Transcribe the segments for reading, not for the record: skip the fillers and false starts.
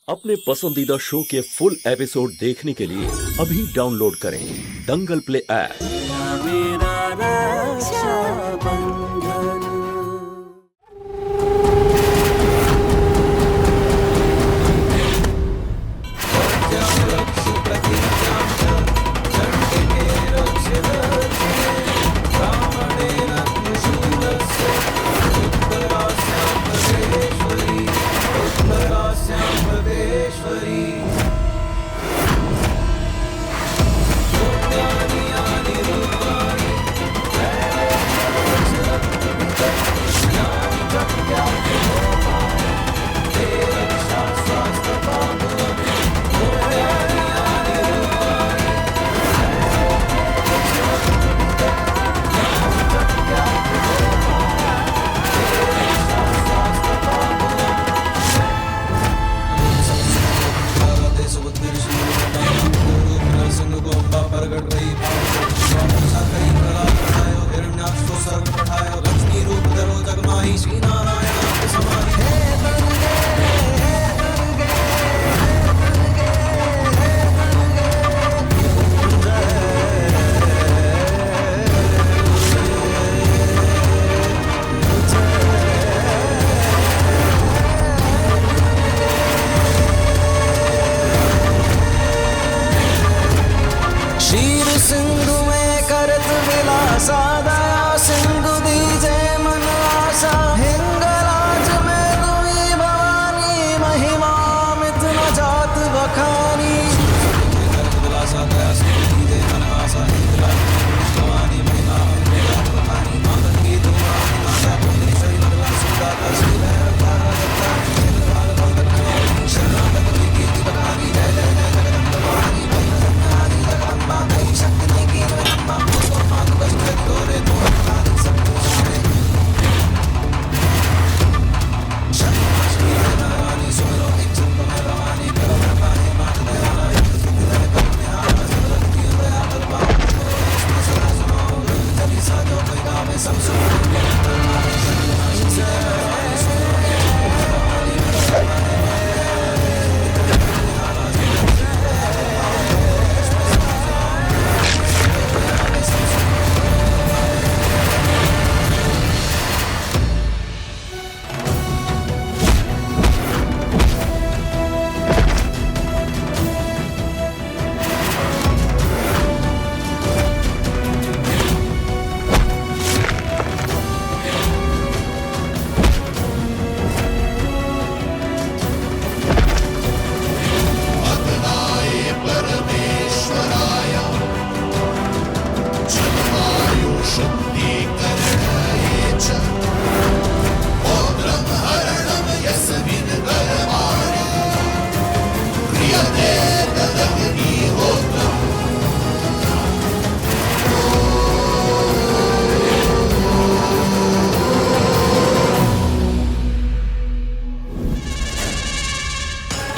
अपने पसंदीदा शो के फुल एपिसोड देखने के लिए अभी डाउनलोड करें दंगल प्ले ऐप। मेरा रक्षाबंधन। सिंधु में करत विलासा दया सिंधु दीजे मन आशा हिंगलाज में दुई भवानी महिमा मित न जात बखानी विलासा दया सिंधु दीजे मन आशा हिंगलाज भवानी महिमा मित न जात बखानी मातन की दुआ माता पुत्री सही लगला सुदा श्री भैरव शरणागत की बखानी जय जय जय जगदम्ब भवानी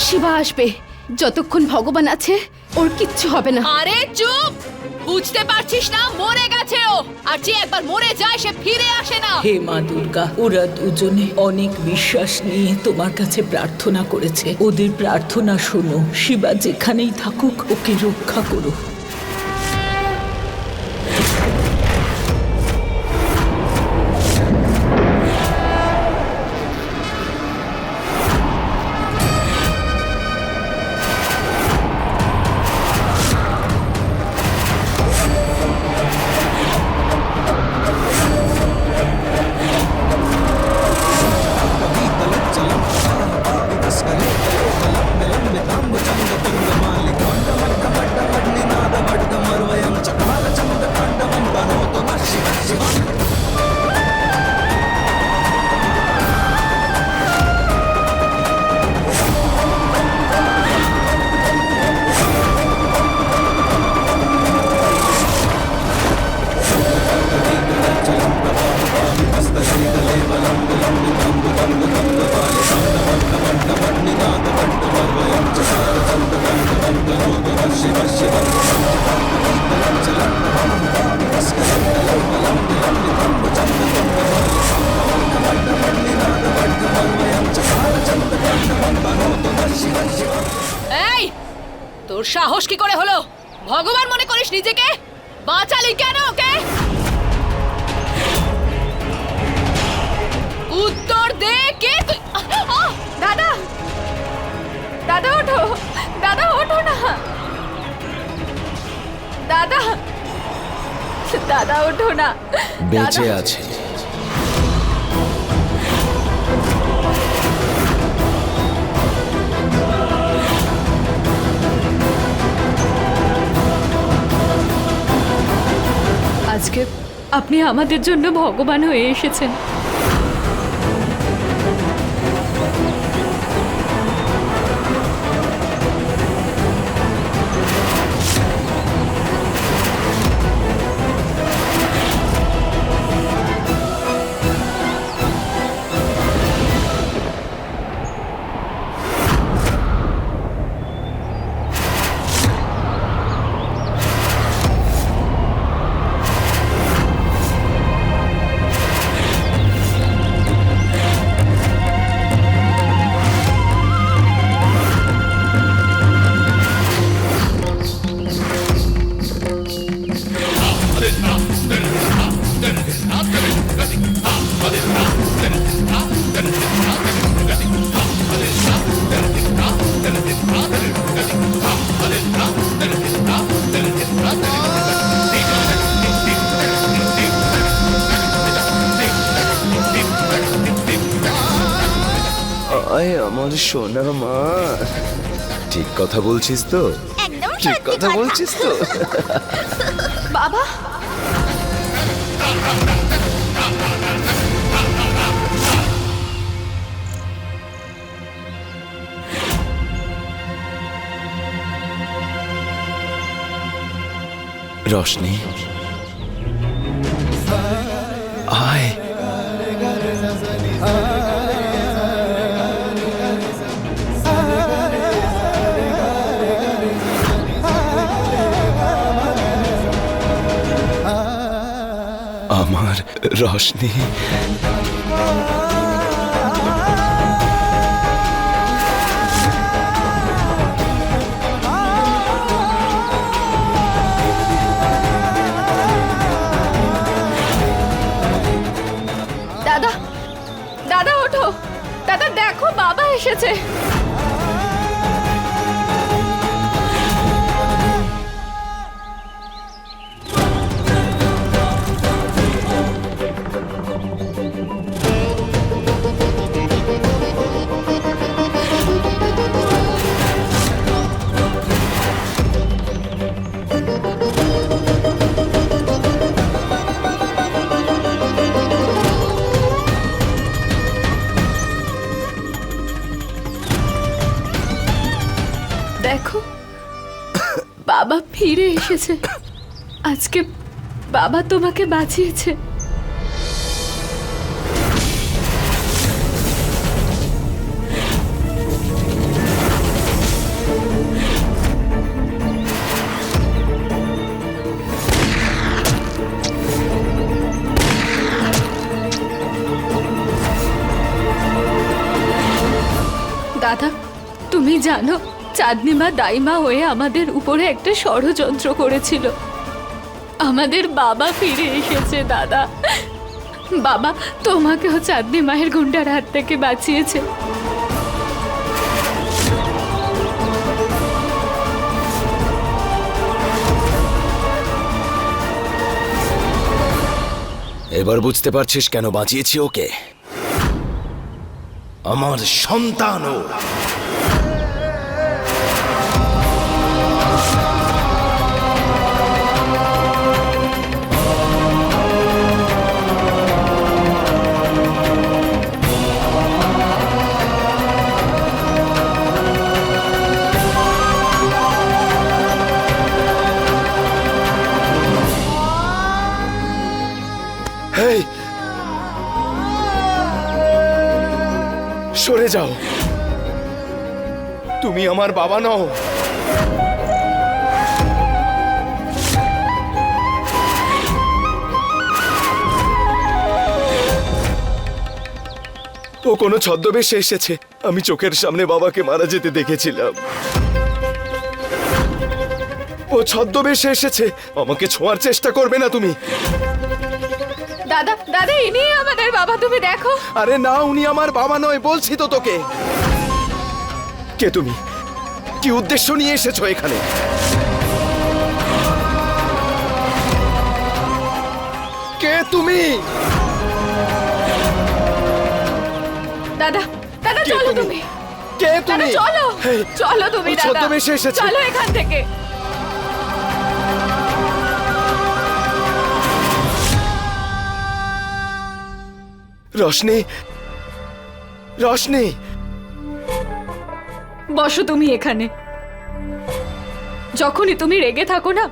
শিবা আসবে যতক্ষণ ভগবান আছে ওর কিচ্ছু হবে না। আরে চুপ, বুঝতে পারছিস না মরে গেছে ও, আর যে একবার মরে যায় সে ফিরে আসে না। হে মা দুর্গা, ওরা দুজনে অনেক বিশ্বাস নিয়ে তোমার কাছে প্রার্থনা করেছে, ওদের প্রার্থনা শোনো। শিবা যেখানেই থাকুক ওকে রক্ষা করো। Malikon, তোর সাহস কি করে হলো? ভগবান মনে করিস নিজেকে? বাঁচালি কেন ওকে? উত্তর দে, কে তুই? দাদা, দাদা ওঠো, দাদা ওঠো না, দাদা, দাদা ওঠো না। বেঁচে দাদা। আছে। আজকে আপনি আমাদের জন্য ভগবান হয়ে এসেছেন। আয় আমার সোনা মা, ঠিক কথা বলছিস তো? ঠিক কথা বলছিস তো? বাবা, রোশনি, আয়। আমার রোশনি, দাদা, দাদা ওঠো, দাদা দেখো বাবা এসেছে। দেখো বাবা ফিরে এসেছে। আজকে বাবা তোমাকে বাঁচিয়েছে। দাদা, তুমি জানো চাঁদনিমা দাইমা হয়ে আমাদের উপরে একটা ষড়যন্ত্র করেছিল। আমাদের বাবা ফিরে এসেছে দাদা। বাবা তোমাকেও চাঁদনি মায়ের গুন্ডার হাত থেকে বাঁচিয়েছে। এবার বুঝতে পারছিস কেন বাঁচিয়েছি ওকে? আমার সন্তান ও। হেই, সরে যাও। তুমি আমার বাবা নও। ও কোনো ছদ্মবেশে এসেছে। আমি চোখের সামনে বাবাকে মারা যেতে দেখেছিলাম। ও ছদ্মবেশে এসেছে। আমাকে ছোঁয়ার চেষ্টা করবে না তুমি। দাদা দাদা ইনি আমাদের বাবা, তুমি দেখো। আরে না, উনি আমার বাবা নয়, বলছি তো তোকে। কে তুমি? কি উদ্দেশ্য নিয়ে এসেছো এখানে? কে তুমি? দাদা দাদা কে চলো তুমি? তুমি, কে দাদা তুমি? চলো হেই, চলো তুমি, ও দাদা ছদ্মবেশে এসেছে। চলো এখান থেকে। রোশনি, রোশনি, বসো তুমি এখানে। যখনই তুমি রেগে থাকো না,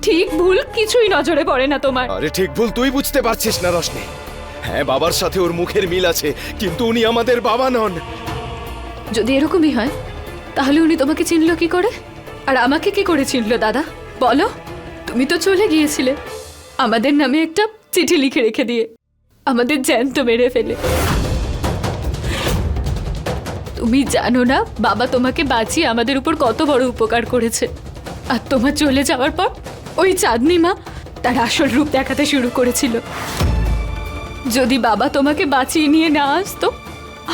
ঠিক ভুল কিছুই নজরে পড়ে না তোমার। আরে ঠিক ভুল তুই বুঝতে পারছিস না রোশনি। হ্যাঁ, বাবার সাথে ওর মুখের মিল আছে, কিন্তু উনি আমাদের বাবা নন। যদি এরকমই হয় তাহলে উনি তোমাকে চিনল কি করে, আর আমাকে কি করে চিনলো দাদা বলো? তুমি তো চলে গিয়েছিলে আমাদের নামে একটা চিঠি লিখে রেখে দিয়ে, আমাদের জ্যান্ত মেরে ফেলে। তুমি জানো না বাবা তোমাকে বাঁচিয়ে আমাদের উপর কত বড় উপকার করেছে। আর তোমার চলে যাওয়ার পর ওই চাঁদনি মা তার আসল রূপ দেখাতে শুরু করেছিল। যদি বাবা তোমাকে বাঁচিয়ে নিয়ে না আসতো,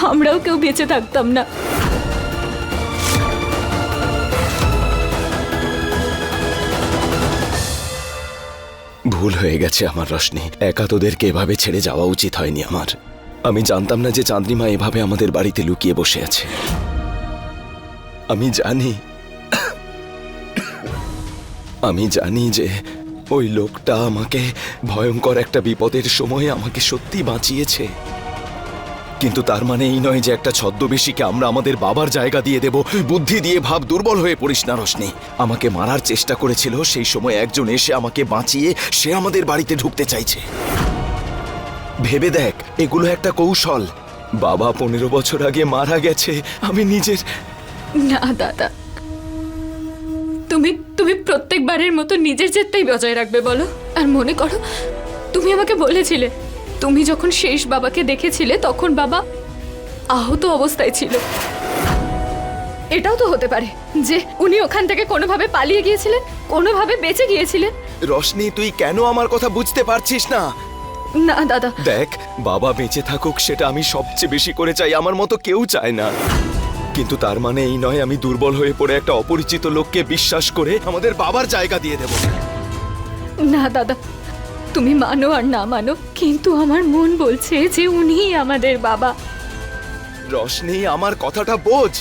আমরাও কেউ বেঁচে থাকতাম না। ভুল হয়ে গেছে আমার রোশনি। একা তোদেরকে এভাবে ছেড়ে যাওয়া উচিত হয়নি আমার। আমি জানতাম না যে চাঁদনিমা এভাবে আমাদের বাড়িতে লুকিয়ে বসে আছে। আমি জানি যে ওই লোকটা আমাকে ভয়ঙ্কর একটা বিপদের সময়ে আমাকে সত্যি বাঁচিয়েছে, কিন্তু তার মানে এই নয় যে একটা ছদ্মবেশীকে আমরা আমাদের বাবার জায়গা দিয়ে দেব। তুই বুদ্ধি দিয়ে ভাব, দুর্বল হয়ে পড়িস না রোশনি। আমাকে মারার চেষ্টা করেছিল, সেই সময় একজন এসে আমাকে বাঁচিয়ে সে আমাদের বাড়িতে ঢুকতে চাইছে। ভেবে দেখ, এগুলো একটা কৌশল। বাবা 15 বছর আগে মারা গেছে, আমি নিজের। না দাদা, তুমি প্রত্যেকবারের মতো নিজের জেদটাই বজায় রাখবে বলো। আর মনে করো, তুমি আমাকে বলেছিলে তুমি যখন শেষ বাবাকে দেখেছিলে তখন বাবা আহত অবস্থায় ছিল। এটাও তো হতে পারে যে উনি ওখান থেকে কোনোভাবে পালিয়ে গিয়েছিলেন, কোনোভাবে বেঁচে গিয়েছিলেন। রোশনি, তুই কেন আমার কথা বুঝতে পারছিস না? না দাদা, দেখ, বাবা বেঁচে থাকুক সেটা আমি সবচেয়ে বেশি করে চাই, আমার মতো কেউ চায় না। কিন্তু তার মানে এই নয় আমি দুর্বল হয়ে পড়ে একটা অপরিচিত লোককে বিশ্বাস করে আমাদের বাবার জায়গা দিয়ে দেব। না দাদা, তুমি মানো আর না মানো, কিন্তু আমার মন বলছে যে উনিই আমাদের বাবা। রোশনি, আমার কথাটা বোঝ।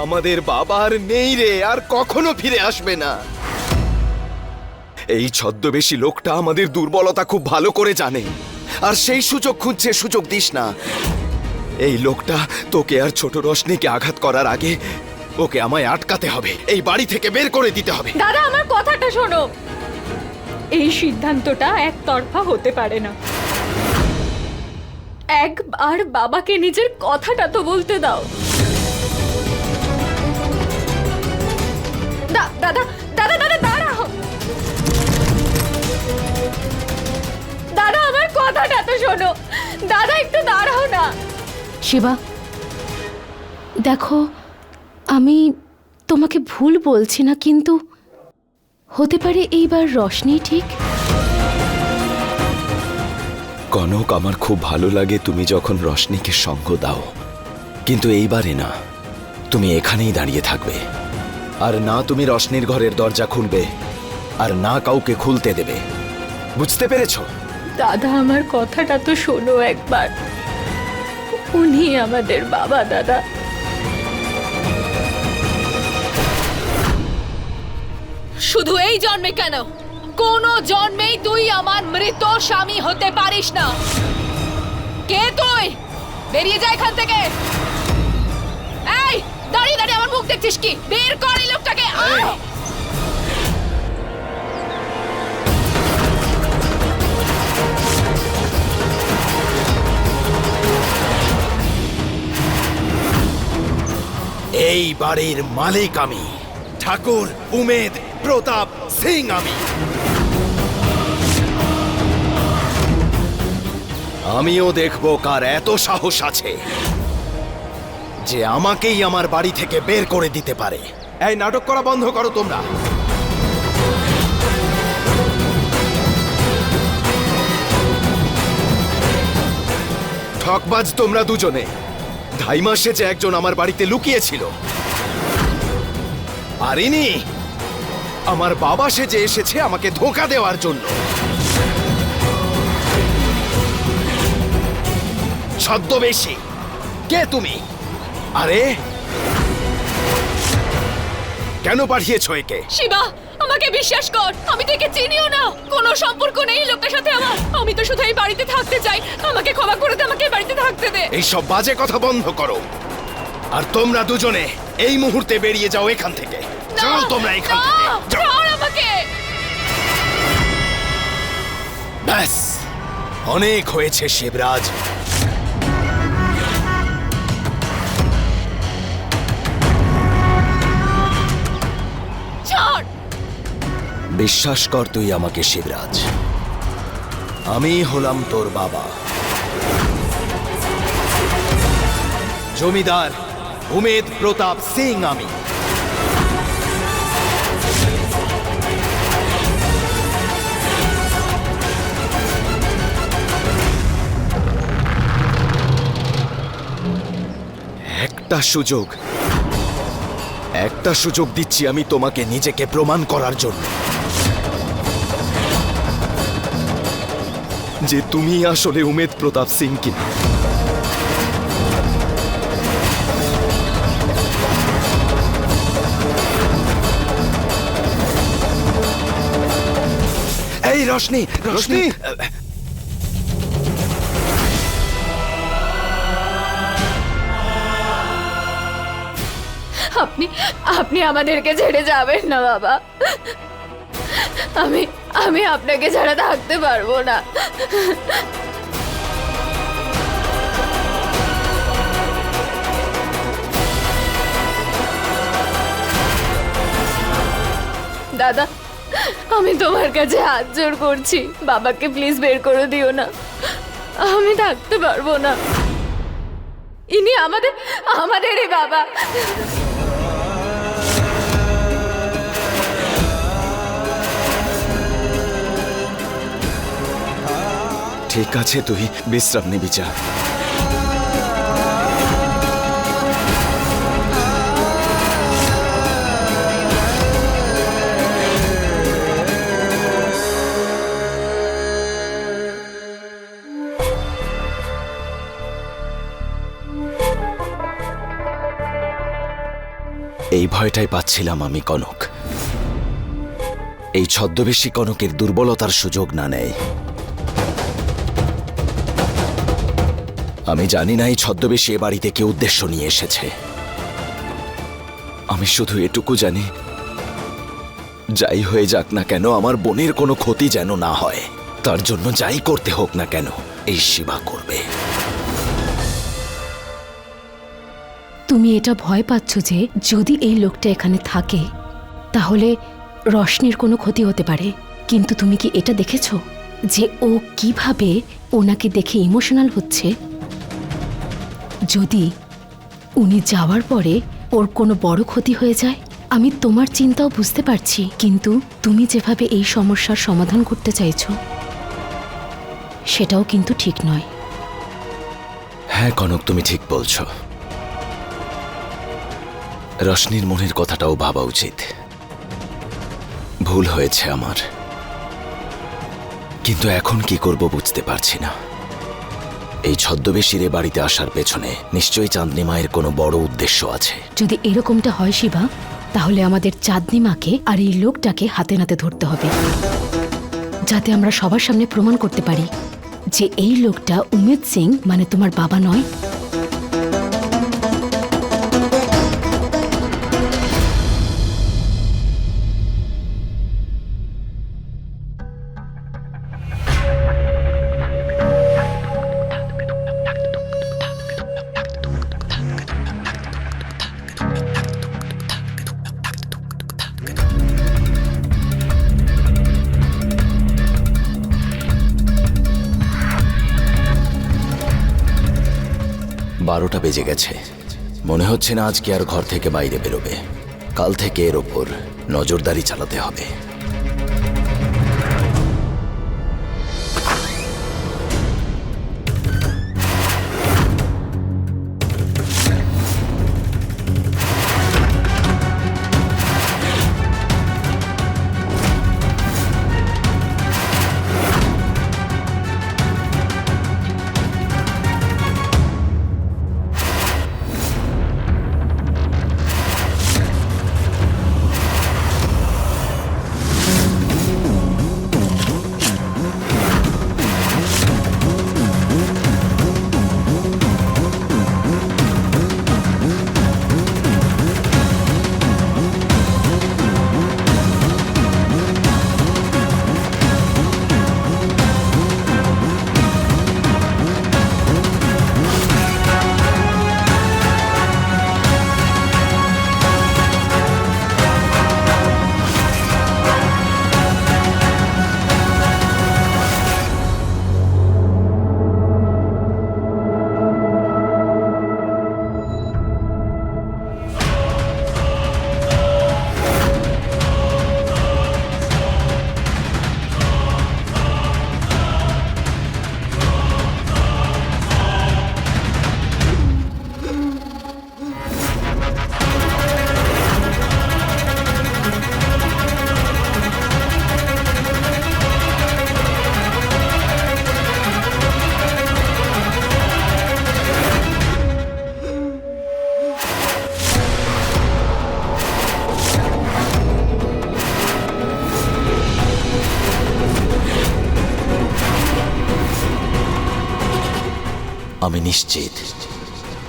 আমাদের বাবার নেই রে, আর কখনো ফিরে আসবে না। এই ছদ্মবেশী লোকটা আমাদের দুর্বলতা খুব ভালো করে জানে, আর সেই সুযোগ খুঁজছে। সুযোগ দিস না। এই লোকটা তোকে আর ছোট রোশনিকে আঘাত করার আগে ওকে আমায় আটকাতে হবে, এই বাড়ি থেকে বের করে দিতে হবে। দাদা আমার কথাটা শোনো, এই সিদ্ধান্তটা একতরফা হতে পারে না। একবার বাবাকে নিজের কথাটা তো বলতে দাও। দাদা দাদা দাদা দাঁড়াও, দাদা আমার কথাটা তো শোনো, দাদা একটু দাঁড়াও না। শিবা, দেখো, আমি তোমাকে ভুল বলছি না, কিন্তু হতে পারে এইবার রোশনি ঠিক। কনক, আমার খুব ভালো লাগে তুমি যখন রোশনিকে সঙ্গ দাও, কিন্তু এইবারে না। তুমি এখানেই দাঁড়িয়ে থাকবে, আর না তুমি রোশনির ঘরের দরজা খুলবে, আর না কাউকে খুলতে দেবে। বুঝতে পেরেছো? দাদা আমার কথাটা তো শোনো একবার, উনি আমাদের বাবা। দাদা শুধু এই জন্মে কেন, কোনো জন্মেই তুই আমার মৃত স্বামী হতে পারিস না। কে তুই? বেরিয়ে যা এখান থেকে। এই দাঁড়িয়ে দাঁড়িয়ে আমার মুখ দেখছিস কি? বের কর এই লোকটাকে। এই বাড়ির মালিক আমি, ঠাকুর উমেদ প্রতাপ সিং। আমিও দেখব কার এত সাহস আছে যে আমাকেই আমার বাড়ি থেকে বের করে দিতে পারে। এই নাটক করা বন্ধ করো তোমরা। ঠকবাজ তোমরা দুজনে। ধাইমা সেজে একজন আমার বাড়িতে লুকিয়েছিল, আর ইনি আমার বাবা সেজে এসেছে আমাকে ধোঁকা দেওয়ার জন্য। ছদ্মবেশী, কে তুমি? আরে কেন পাঠিয়েছো একে? শিবা, আমাকে বিশ্বাস কর, আমি তো একে চিনিও না, কোনো সম্পর্ক নেই এই লোকটার সাথে আমার। আমি তো শুধু এই বাড়িতে থাকতে চাই, আমাকে ক্ষমা করে দে, আমাকে এই বাড়িতে থাকতে দে। এইসব বাজে কথা বন্ধ করো, আর তোমরা দুজনে এই মুহূর্তে বেরিয়ে যাও এখান থেকে। যাও তোমরা এখান না, থেকে, যাও। ছাড় আমাকে। ব্যাস, অনেক হয়েছে শিবরাজ। ছাড়। বিশ্বাস কর তুই আমাকে শিবরাজ, আমি হলাম তোর বাবা, জমিদার উমেদ প্রতাপ সিং। আমি একটা সুযোগ দিচ্ছি আমি তোমাকে নিজেকে প্রমাণ করার জন্য যে তুমি আসলে উমেদ প্রতাপ সিং কিনা। এই রোশনি, রোশনি, আপনি আপনি আমাদেরকে ছেড়ে যাবেন না বাবা। আমি আপনাকে ছাড়া থাকতে পারবো না। দাদা, আমি তোমার কাছে হাত জোড় করছি, বাবাকে প্লিজ বের করে দিও না, আমি থাকতে পারবো না। ইনি আমাদেরই বাবা। ঠিক আছে, তুই বিশ্রাম নিবি, যা। এই ভয়টাই পাচ্ছিলাম আমি কনক, এই ছদ্মবেশী কনকের দুর্বলতার সুযোগ না নেয়। আমি জানি না এই ছদ্মবেশী এ বাড়িতে কি উদ্দেশ্য নিয়ে এসেছে। আমি শুধু এটুকু জানি, যাই হয়ে যাক না কেন আমার বোনের কোনো ক্ষতি যেন না হয়, তার জন্য যাই করতে হোক না কেন এই শিবা করবে। তুমি এটা ভয় পাচ্ছ যে যদি এই লোকটা এখানে থাকে তাহলে রশনির কোনো ক্ষতি হতে পারে, কিন্তু তুমি কি এটা দেখেছো যে ও কিভাবে ওনাকে দেখে ইমোশনাল হচ্ছে? যদি উনি যাওয়ার পরে ওর কোনো বড় ক্ষতি হয়ে যায়, আমি তোমার চিন্তাও বুঝতে পারছি, কিন্তু তুমি যেভাবে এই সমস্যার সমাধান করতে চাইছো সেটাও কিন্তু ঠিক নয়। হ্যাঁ কনক, তুমি ঠিক বলছো। রশনির মনের কথাটাও ভাবা উচিত। ভুল হয়েছে আমার, কিন্তু এখন কি করব বুঝতে পারছি না। এই ছদ্মবেশীর এ বাড়িতে আসার পেছনে নিশ্চয়ই চাঁদনি মায়ের কোনো বড় উদ্দেশ্য আছে। যদি এরকমটা হয় শিবা, তাহলে আমাদের চাঁদনি মাকে আর এই লোকটাকে হাতে নাতে ধরতে হবে, যাতে আমরা সবার সামনে প্রমাণ করতে পারি যে এই লোকটা উমেদ সিং মানে তোমার বাবা নয়। বারোটা বেজে গেছে, মনে হচ্ছে না আজকে আর ঘর থেকে বাইরে বেরোবে। কাল থেকে এর ওপর নজরদারি চালাতে হবে। আমি নিশ্চিত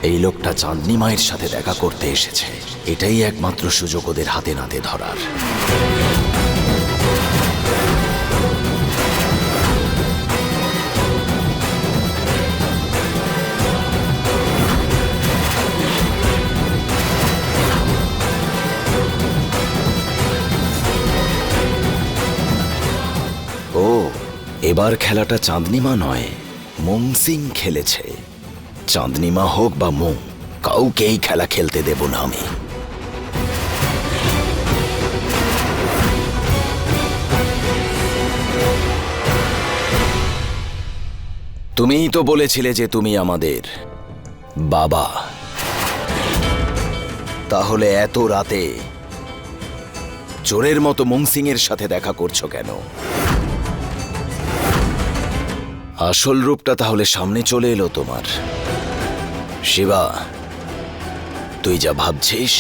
এই লোকটা চাঁদনি মায়ের সাথে দেখা করতে এসেছে। এটাই একমাত্র সুযোগ ওদের হাতে নাতে ধরার। ও, এবার খেলাটা চাঁদনিমা নয়, মুং সিং খেলেছে। চাঁদনিমা হোক বা মুং, কাউকেই খেলা খেলতে দেব না আমি। তুমিই তো বলেছিলে যে তুমি আমাদের বাবা। তাহলে এত রাতে চোরের মতো মুং সিং এর সাথে দেখা করছো কেন? আসল রূপটা তাহলে সামনে চলে এলো তোমার। শিবা, তুই যা ভাবছিস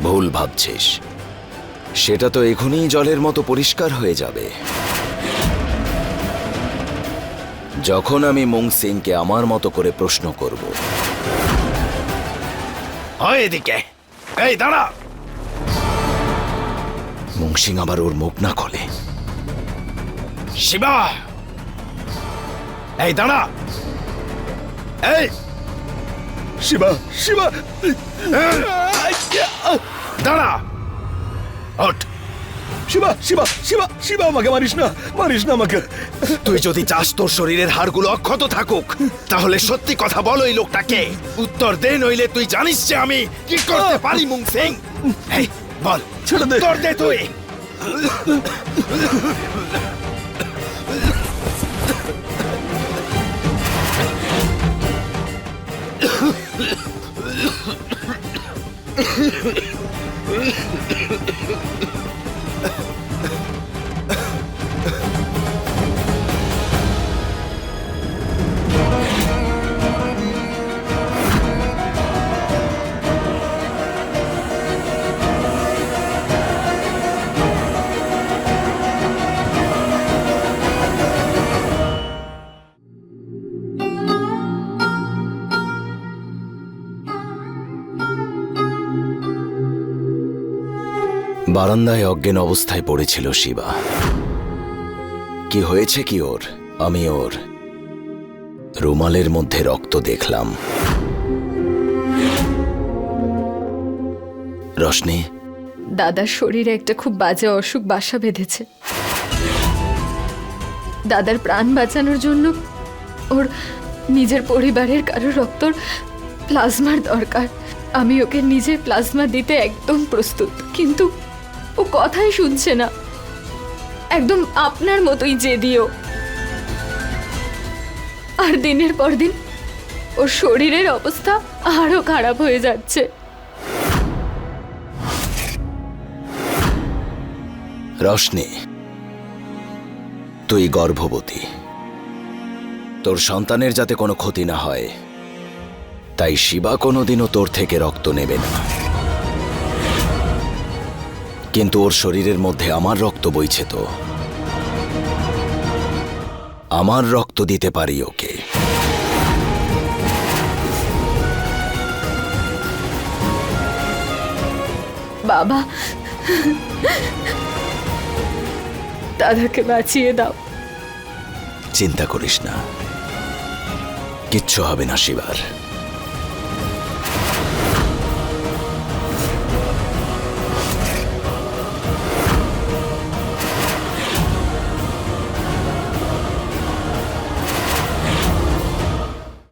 ভুল ভাবছিস। সেটা তো এখনই জলের মতো পরিষ্কার হয়ে যাবে যখন আমি মুং সিংকে আমার মতো করে প্রশ্ন করব। হয় এদিকে, এই দাঁড়া। মুং সিং আবার ওর মুখ না খোলে। শিবা, এই দাঁড়া। এই শিবা, শিবা, দাঁড়া, ওঠ। শিবা, শিবা, শিবা, শিবা, আমাকে মারিস না, মারিস না আমাকে। তুই যদি চাস তোর শরীরের হাড়গুলো অক্ষত থাকুক, তাহলে সত্যি কথা বল ওই লোকটাকে। উত্তর দে, নইলে তুই জানিস যে আমি কি করতে পারি। মুং সিং, এই বল, ছেড়ে দে, উত্তর দে তুই। বারান্দায় অজ্ঞান অবস্থায় পড়েছিল শিবা। কি হয়েছে কি ওর? আমি ওর রুমালের মধ্যে রক্ত দেখলাম। রশনি, দাদার শরীরে একটা খুব বাজে অসুখ বাসা বেঁধেছে। দাদার প্রাণ বাঁচানোর জন্য ওর নিজের পরিবারের কারো রক্তর প্লাজমার দরকার। আমি ওকে নিজে প্লাজমা দিতে একদম প্রস্তুত, কিন্তু ও কথাই শুনছে না। একদম আপনার মতোই জেদিও। আর দিনের পর দিন ওর শরীরের অবস্থা আরো খারাপ হয়ে যাচ্ছে। রশনি, তুই গর্ভবতী। তোর সন্তানের যাতে কোনো ক্ষতি না হয়, তাই শিবা কোনোদিনও তোর থেকে রক্ত নেবে না। কিন্তু ওর শরীরের মধ্যে আমার রক্ত বইছে, তো আমার রক্ত দিতে পারি ওকে। বাবা, দাদাকে বাঁচিয়ে দাও। চিন্তা করিস না, কিচ্ছু হবে না শিবার।